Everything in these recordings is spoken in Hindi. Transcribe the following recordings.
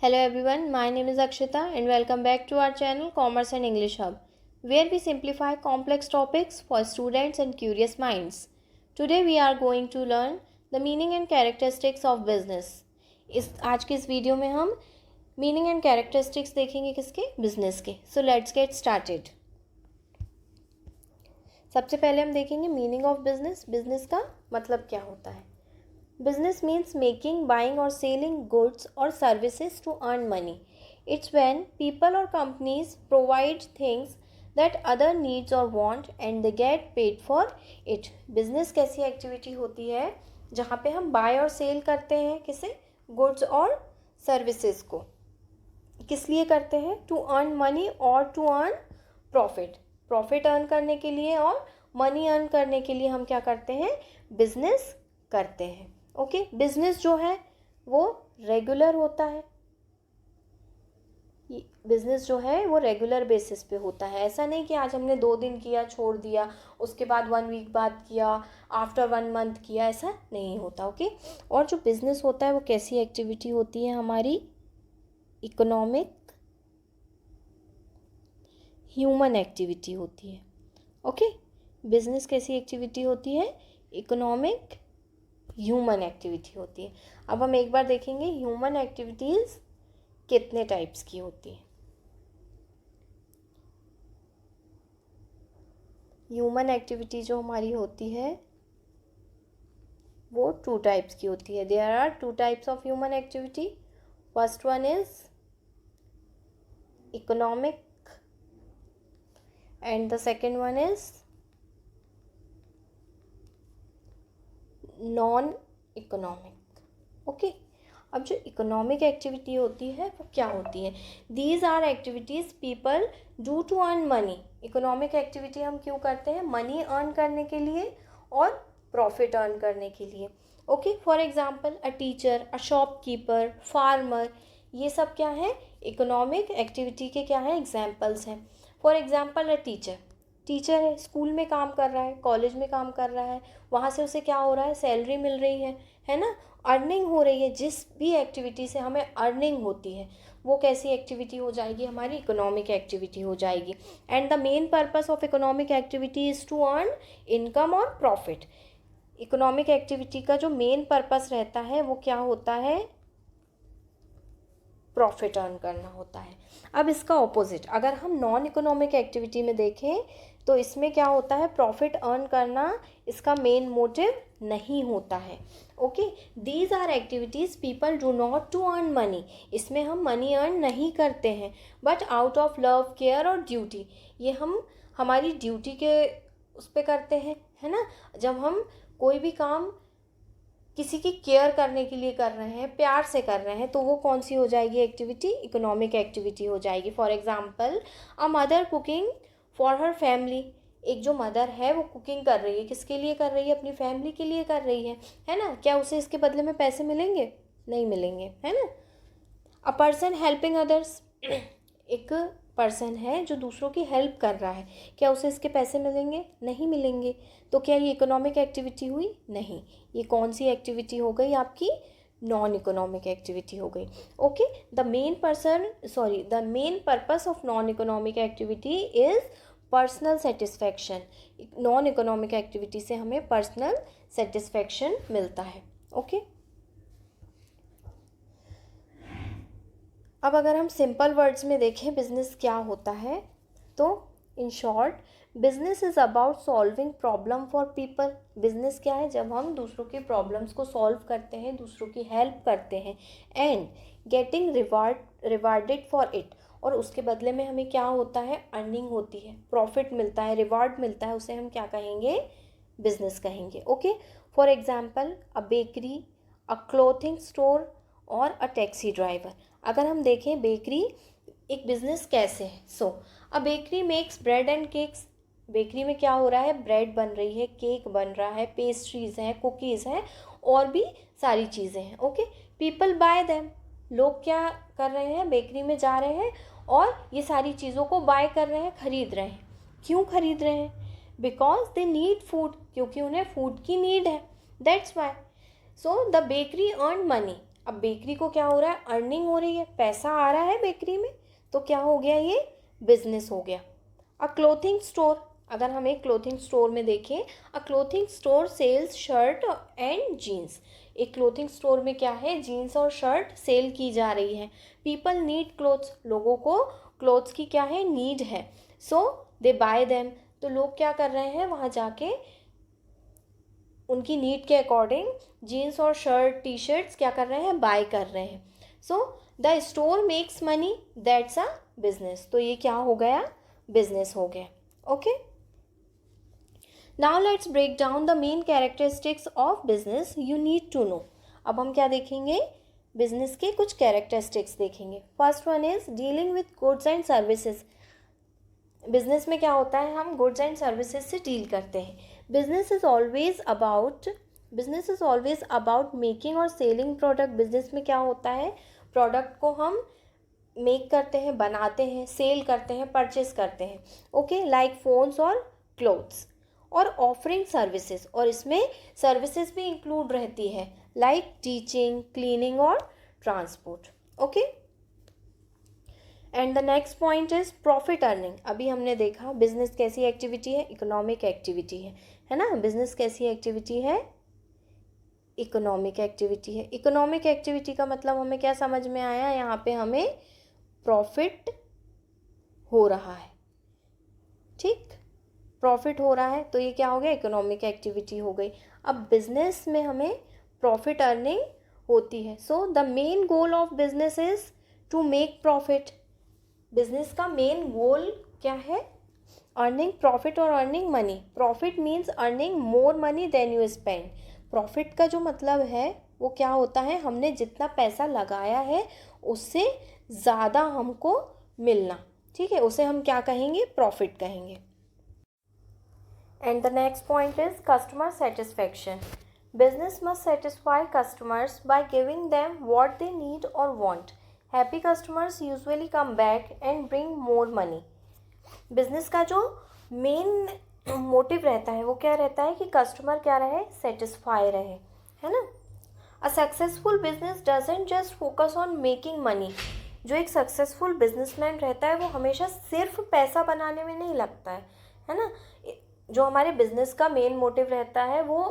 Hello everyone, my name is Akshita and welcome back to our channel Commerce and English Hub, where we simplify complex topics for students and curious minds. Today we are going to learn the meaning and characteristics of business. आज के इस वीडियो में हम मीनिंग एंड कैरेक्टरिस्टिक्स देखेंगे किसके, बिजनेस के. So let's get started. सबसे पहले हम देखेंगे मीनिंग ऑफ बिजनेस. बिजनेस का मतलब क्या होता है. Business means making, buying or selling goods or services to earn money. It's when people or companies provide things that other needs or want and they get paid for it. Business कैसी एक्टिविटी होती है जहाँ पे हम बाय और सेल करते हैं किसे, गुड्स और सर्विसेज को. किस लिए करते हैं? टू अर्न मनी और to earn profit. Profit earn करने के लिए और मनी अर्न करने के लिए हम क्या करते हैं, बिजनेस करते हैं. ओके, बिजनेस जो है वो रेगुलर होता है. बिजनेस जो है वो रेगुलर बेसिस पे होता है. ऐसा नहीं कि आज हमने 2 दिन किया छोड़ दिया, उसके बाद 1 वीक बाद किया, आफ्टर 1 मंथ किया, ऐसा नहीं होता. ओके, और जो बिजनेस होता है वो कैसी एक्टिविटी होती है, हमारी इकोनॉमिक ह्यूमन एक्टिविटी होती है. ओके, बिजनेस कैसी एक्टिविटी होती है, इकोनॉमिक ह्यूमन एक्टिविटी होती है. अब हम एक बार देखेंगे ह्यूमन एक्टिविटीज़ कितने टाइप्स की होती है. ह्यूमन एक्टिविटी जो हमारी होती है वो 2 टाइप्स की होती है. There are 2 types of human activity. First one is economic and the second one is non economic. Okay, अब जो इकोनॉमिक एक्टिविटी होती है वो क्या होती है. These are activities people do to earn money. Economic activity हम क्यों करते हैं, मनी अर्न करने के लिए और प्रॉफिट अर्न करने के लिए. Okay, for example a teacher, a shopkeeper, farmer, ये सब क्या है, इकोनॉमिक एक्टिविटी के क्या है, एग्जाम्पल्स हैं. फॉर एग्जाम्पल अ टीचर है, स्कूल में काम कर रहा है, कॉलेज में काम कर रहा है, वहाँ से उसे क्या हो रहा है, सैलरी मिल रही है ना, अर्निंग हो रही है. जिस भी एक्टिविटी से हमें अर्निंग होती है वो कैसी एक्टिविटी हो जाएगी, हमारी इकोनॉमिक एक्टिविटी हो जाएगी. And the main purpose of economic activity is to earn income और प्रॉफिट. इकोनॉमिक एक्टिविटी का जो मेन पर्पस रहता है वो क्या होता है, प्रॉफिट अर्न करना होता है. अब इसका ऑपोजिट अगर हम नॉन इकोनॉमिक एक्टिविटी में देखें तो इसमें क्या होता है, प्रॉफिट अर्न करना इसका मेन मोटिव नहीं होता है. Okay, these are activities people do not to earn money. इसमें हम मनी अर्न नहीं करते हैं, but out of love, care और ड्यूटी. ये हम हमारी ड्यूटी के उस पर करते हैं, है ना. जब हम कोई भी काम किसी की केयर करने के लिए कर रहे हैं, प्यार से कर रहे हैं, तो वो कौन सी हो जाएगी एक्टिविटी, इकोनॉमिक एक्टिविटी हो जाएगी. For example a mother cooking for her family. एक जो मदर है वो कुकिंग कर रही है, किसके लिए कर रही है, अपनी फैमिली के लिए कर रही है ना. क्या उसे इसके बदले में पैसे मिलेंगे, नहीं मिलेंगे, है ना. अ पर्सन हेल्पिंग अदर्स, एक पर्सन है जो दूसरों की हेल्प कर रहा है, क्या उसे इसके पैसे मिलेंगे, नहीं मिलेंगे. तो क्या ये इकोनॉमिक एक्टिविटी हुई, नहीं. ये कौन सी एक्टिविटी हो गई, आपकी नॉन इकोनॉमिक एक्टिविटी हो गई. Okay, the main purpose of non economic activity is personal satisfaction. Non economic activity से हमें पर्सनल सेटिस्फैक्शन मिलता है. ओके, अब अगर हम सिंपल वर्ड्स में देखें बिजनेस क्या होता है, तो in short business is about solving problem for people. Business क्या है, जब हम दूसरों के प्रॉब्लम्स को सॉल्व करते हैं, दूसरों की हेल्प करते हैं, and getting rewarded for it. और उसके बदले में हमें क्या होता है, अर्निंग होती है, प्रॉफिट मिलता है, रिवार्ड मिलता है, उसे हम क्या कहेंगे, बिजनेस कहेंगे. Okay, for example a bakery, a clothing store और अ टैक्सी ड्राइवर. अगर हम देखें बेकरी एक बिजनेस कैसे है. So a bakery makes bread and cakes. Bakery में क्या हो रहा है, ब्रेड बन रही है, केक बन रहा है, पेस्ट्रीज़ हैं, कुकीज़ हैं, और भी सारी चीज़ें हैं. Okay, people bye them. लोग क्या कर रहे हैं, बेकरी में जा रहे हैं और ये सारी चीज़ों को बाय कर रहे हैं, ख़रीद रहे हैं. क्यों ख़रीद रहे हैं, बिकॉज दे नीड फूड, क्योंकि उन्हें फूड की नीड है, that's why. So the bakery earn money. अब बेकरी को क्या हो रहा है, अर्निंग हो रही है, पैसा आ रहा है बेकरी में, तो क्या हो गया, ये बिजनेस हो गया। अ क्लोथिंग स्टोर, अगर हम एक क्लोथिंग स्टोर में देखें, a clothing store sells shirt and jeans. एक क्लोथिंग स्टोर में क्या है, जीन्स और शर्ट सेल की जा रही है। पीपल नीड क्लोथ्स, लोगों को क्लोथ्स की क्या है, नीड है, सो दे बाय देम, तो लोग क्या कर रहे हैं, वहाँ जाके उनकी नीड के अकॉर्डिंग जीन्स और शर्ट टी शर्ट्स क्या कर रहे हैं, बाय कर रहे हैं। So the store makes money, that's a business, तो ये क्या हो गया, बिजनेस हो गया। Okay, now let's break down the main characteristics of business you need to know. अब हम क्या देखेंगे, बिजनेस के कुछ कैरेक्टरिस्टिक्स देखेंगे। First one is dealing with goods and services. Business में क्या होता है, हम गुड्स एंड सर्विसेज से डील करते हैं। Business is always about making और सेलिंग प्रोडक्ट। बिजनेस में क्या होता है, प्रोडक्ट को हम मेक करते हैं, बनाते हैं, सेल करते हैं, परचेस करते हैं। ओके, लाइक फोन्स और क्लोथ्स। और ऑफरिंग सर्विसेज, और इसमें सर्विसेज भी इंक्लूड रहती है, लाइक टीचिंग, क्लीनिंग और transport. Okay, and the next point is profit earning. अभी हमने देखा बिजनेस कैसी एक्टिविटी है, इकोनॉमिक एक्टिविटी है ना। बिजनेस कैसी एक्टिविटी है, इकोनॉमिक एक्टिविटी है। इकोनॉमिक एक्टिविटी का मतलब हमें क्या समझ में आया, यहाँ पे हमें प्रॉफिट हो रहा है, ठीक, प्रॉफिट हो रहा है, तो ये क्या हो गया, इकोनॉमिक एक्टिविटी हो गई। अब बिजनेस में हमें प्रॉफिट अर्निंग होती है। So the main goal of business is to make profit. Business का मेन गोल क्या है, अर्निंग प्रॉफिट और earning money. Profit means earning more money than you spend. Profit का जो मतलब है वो क्या होता है, हमने जितना पैसा लगाया है उससे ज़्यादा हमको मिलना, ठीक है, उसे हम क्या कहेंगे, प्रॉफिट कहेंगे। And the next point is customer satisfaction. Business must satisfy customers by giving them what they need और want. Happy customers usually come back and bring more money. Business का जो मेन मोटिव रहता है वो क्या रहता है कि कस्टमर क्या रहे, सेटिस्फाई रहे, है ना। A successful business doesn't just focus on making money. जो एक सक्सेसफुल बिजनेसमैन रहता है वो हमेशा सिर्फ पैसा बनाने में नहीं लगता है ना। जो हमारे बिजनेस का मेन मोटिव रहता है वो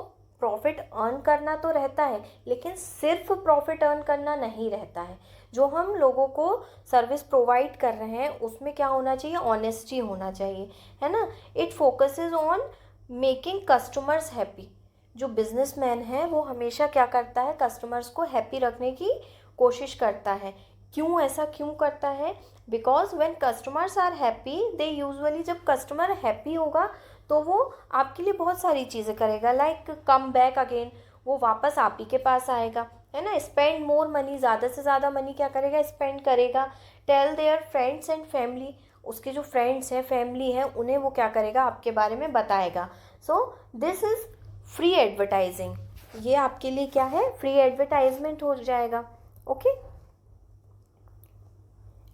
प्रॉफिट अर्न करना तो रहता है, लेकिन सिर्फ प्रॉफिट अर्न करना नहीं रहता है। जो हम लोगों को सर्विस प्रोवाइड कर रहे हैं उसमें क्या होना चाहिए, ऑनेस्टी होना चाहिए, है ना। It focuses on making customers happy. जो बिजनेसमैन है वो हमेशा क्या करता है, कस्टमर्स को हैप्पी रखने की कोशिश करता है। क्यों, ऐसा क्यों करता है, because when customers are happy they usually, जब कस्टमर हैप्पी होगा तो वो आपके लिए बहुत सारी चीज़ें करेगा, लाइक कम बैक अगेन, वो वापस आप ही के पास आएगा, है ना। स्पेंड मोर मनी, ज़्यादा से ज़्यादा मनी क्या करेगा, स्पेंड करेगा। Tell their friends and family, उसके जो फ्रेंड्स हैं, फैमिली है, उन्हें वो क्या करेगा, आपके बारे में बताएगा। So this is free advertising. ये आपके लिए क्या है, फ्री एडवर्टाइजमेंट हो जाएगा। Okay,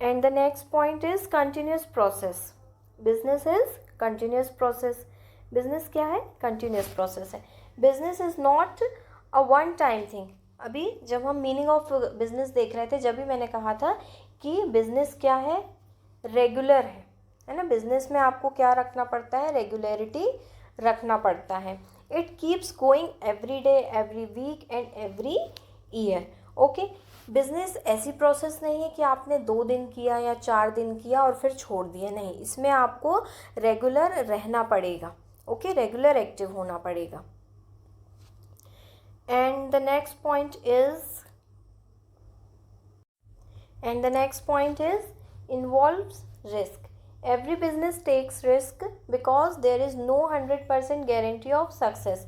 and the next point is continuous process. Business is continuous process. Business क्या है, कंटिन्यूस प्रोसेस है। Business is not a one time thing. अभी जब हम मीनिंग ऑफ बिजनेस देख रहे थे, जब भी मैंने कहा था कि बिजनेस क्या है, रेगुलर है ना। बिजनेस में आपको क्या रखना पड़ता है, रेगुलरिटी रखना पड़ता है। It keeps going every day, every week and every year. Okay, business ऐसी प्रोसेस नहीं है कि आपने 2 दिन किया या 4 दिन किया और फिर छोड़ दिया, नहीं, इसमें आपको रेगुलर रहना पड़ेगा। ओके, रेगुलर एक्टिव होना पड़ेगा। And the next point is involves risk. Every business takes risk because there is no 100% guarantee of success.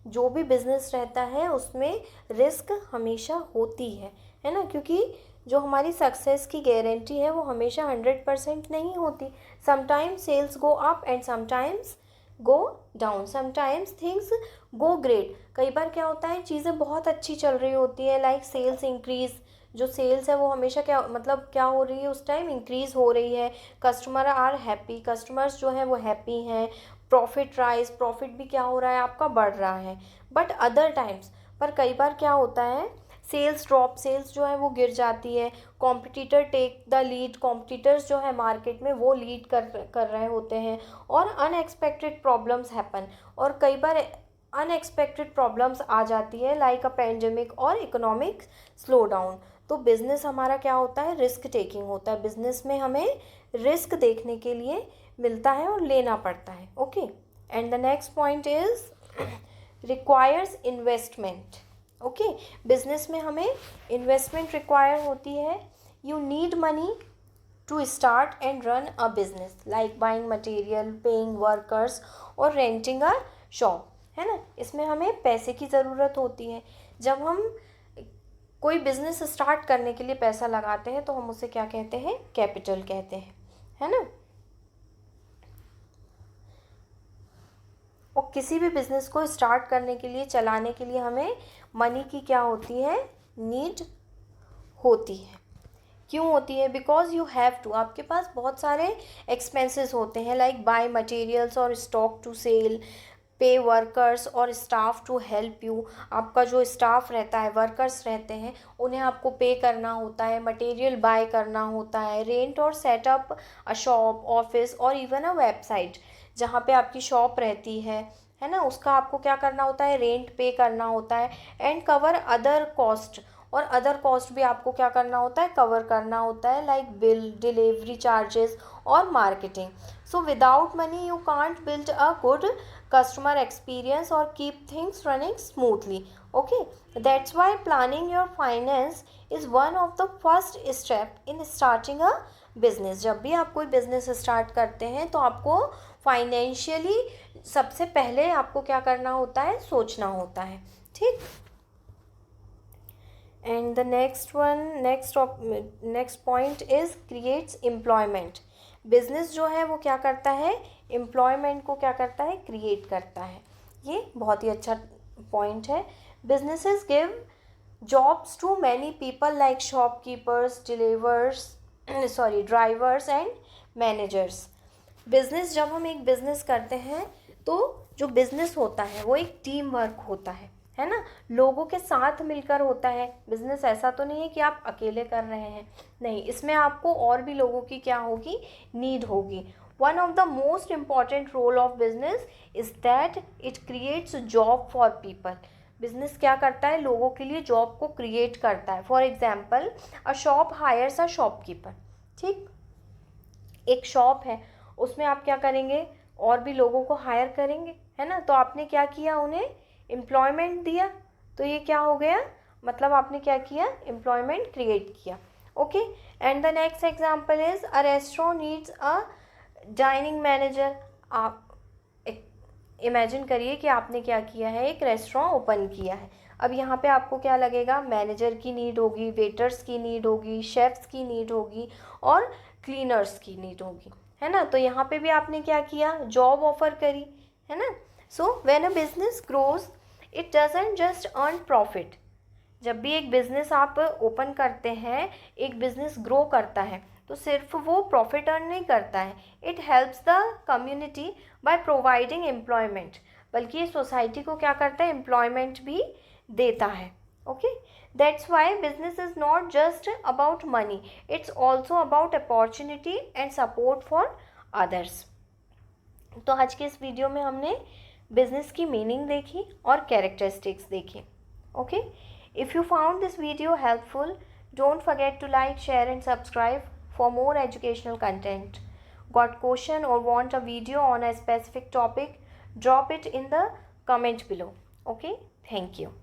जो भी बिजनेस रहता है उसमें रिस्क हमेशा होती है ना, क्योंकि जो हमारी सक्सेस की गारंटी है वो हमेशा 100% नहीं होती। Sometimes sales go up and sometimes go down, sometimes things go great. कई बार क्या होता है, चीज़ें बहुत अच्छी चल रही होती है, लाइक सेल्स इंक्रीज़। जो सेल्स है वो हमेशा क्या मतलब क्या हो रही है, उस टाइम इंक्रीज़ हो रही है। कस्टमर आर हैप्पी, कस्टमर्स जो हैं वो हैप्पी हैं। प्रॉफिट राइज, प्रॉफिट भी क्या हो रहा है आपका, बढ़ रहा है। बट अदर टाइम्स, पर कई बार क्या होता है, सेल्स ड्रॉप, सेल्स जो है वो गिर जाती है, competitor take the lead, competitors जो है मार्केट में वो लीड कर रहे होते हैं, और अनएक्सपेक्टेड प्रॉब्लम्स हैपन, और कई बार अनएक्सपेक्टेड प्रॉब्लम्स आ जाती है लाइक अ पेंडेमिक और इकोनॉमिक स्लो डाउन। तो बिज़नेस हमारा क्या होता है, रिस्क टेकिंग होता है। बिज़नेस में हमें रिस्क देखने के लिए मिलता है और लेना पड़ता है। Okay, and the next point is requires investment. Okay, business में हमें इन्वेस्टमेंट रिक्वायर होती है। You need money to start and run a business like buying material, paying workers और रेंटिंग अ शॉप, है ना। इसमें हमें पैसे की ज़रूरत होती है। जब हम कोई बिजनेस स्टार्ट करने के लिए पैसा लगाते हैं तो हम उसे क्या कहते हैं, कैपिटल कहते हैं, है ना। और किसी भी बिजनेस को स्टार्ट करने के लिए, चलाने के लिए हमें मनी की क्या होती है, नीड होती है। क्यों होती है, बिकॉज यू हैव टू, आपके पास बहुत सारे एक्सपेंसेस होते हैं लाइक बाय मटेरियल्स और स्टॉक टू सेल, पे वर्कर्स और स्टाफ टू हेल्प यू। आपका जो स्टाफ रहता है, वर्कर्स रहते हैं, उन्हें आपको पे करना होता है, मटेरियल बाय करना होता है, रेंट और सेटअप अ शॉप, ऑफिस और इवन अ वेबसाइट, जहाँ पे आपकी शॉप रहती है ना, उसका आपको क्या करना होता है, रेंट पे करना होता है, एंड कवर अदर कॉस्ट, और अदर कॉस्ट भी आपको क्या करना होता है, कवर करना होता है लाइक बिल, डिलीवरी चार्जेस और marketing. So without money you can't build a good customer experience or keep things running smoothly. Okay, that's why planning your finance is one of the first step in starting a business. जब भी आप कोई बिजनेस स्टार्ट करते हैं तो आपको फाइनेंशियली सबसे पहले आपको क्या करना होता है, सोचना होता है, ठीक। And the next point is creates employment. Business जो है वो क्या करता है, एम्प्लॉयमेंट को क्या करता है, क्रिएट करता है। ये बहुत ही अच्छा पॉइंट है। Businesses give jobs to many people like shopkeepers, drivers and managers. Business, जब हम एक बिजनेस करते हैं तो जो बिजनेस होता है वो एक टीम वर्क होता है ना, लोगों के साथ मिलकर होता है। बिजनेस ऐसा तो नहीं है कि आप अकेले कर रहे हैं, नहीं, इसमें आपको और भी लोगों की क्या होगी, नीड होगी। One of the most important role of business is that it creates job for people. Business क्या करता है, लोगों के लिए जॉब को क्रिएट करता है। For example, a shop hires a shopkeeper, ठीक, एक शॉप है, उसमें आप क्या करेंगे, और भी लोगों को हायर करेंगे, है ना। तो आपने क्या किया, उन्हें एम्प्लॉयमेंट दिया, तो ये क्या हो गया, मतलब आपने क्या किया, एम्प्लॉयमेंट क्रिएट किया। Okay, and the next example is a restaurant needs a dining manager. आप इमेजिन करिए कि आपने क्या किया है, एक रेस्टोरेंट ओपन किया है। अब यहाँ पे आपको क्या लगेगा, मैनेजर की नीड होगी, वेटर्स की नीड होगी, शेफ्स की नीड होगी और क्लीनर्स की नीड होगी, है ना। तो यहाँ पे भी आपने क्या किया, जॉब ऑफर करी, है ना। So when a business grows it doesn't just earn profit. जब भी एक बिज़नेस आप ओपन करते हैं, एक बिज़नेस ग्रो करता है, तो सिर्फ वो प्रॉफिट अर्न नहीं करता है, it helps the community by providing employment, बल्कि ये सोसाइटी को क्या करता है, एम्प्लॉयमेंट भी देता है। Okay, that's why business is not just about money, it's also about opportunity and support for others. तो आज के इस वीडियो में हमने बिजनेस की मीनिंग देखी और कैरेक्टरिस्टिक्स देखी। Okay, if you found this video helpful, don't forget to like, share and subscribe for more educational content. Got question or want a video on a specific topic, drop it in the comment below. Okay, thank you.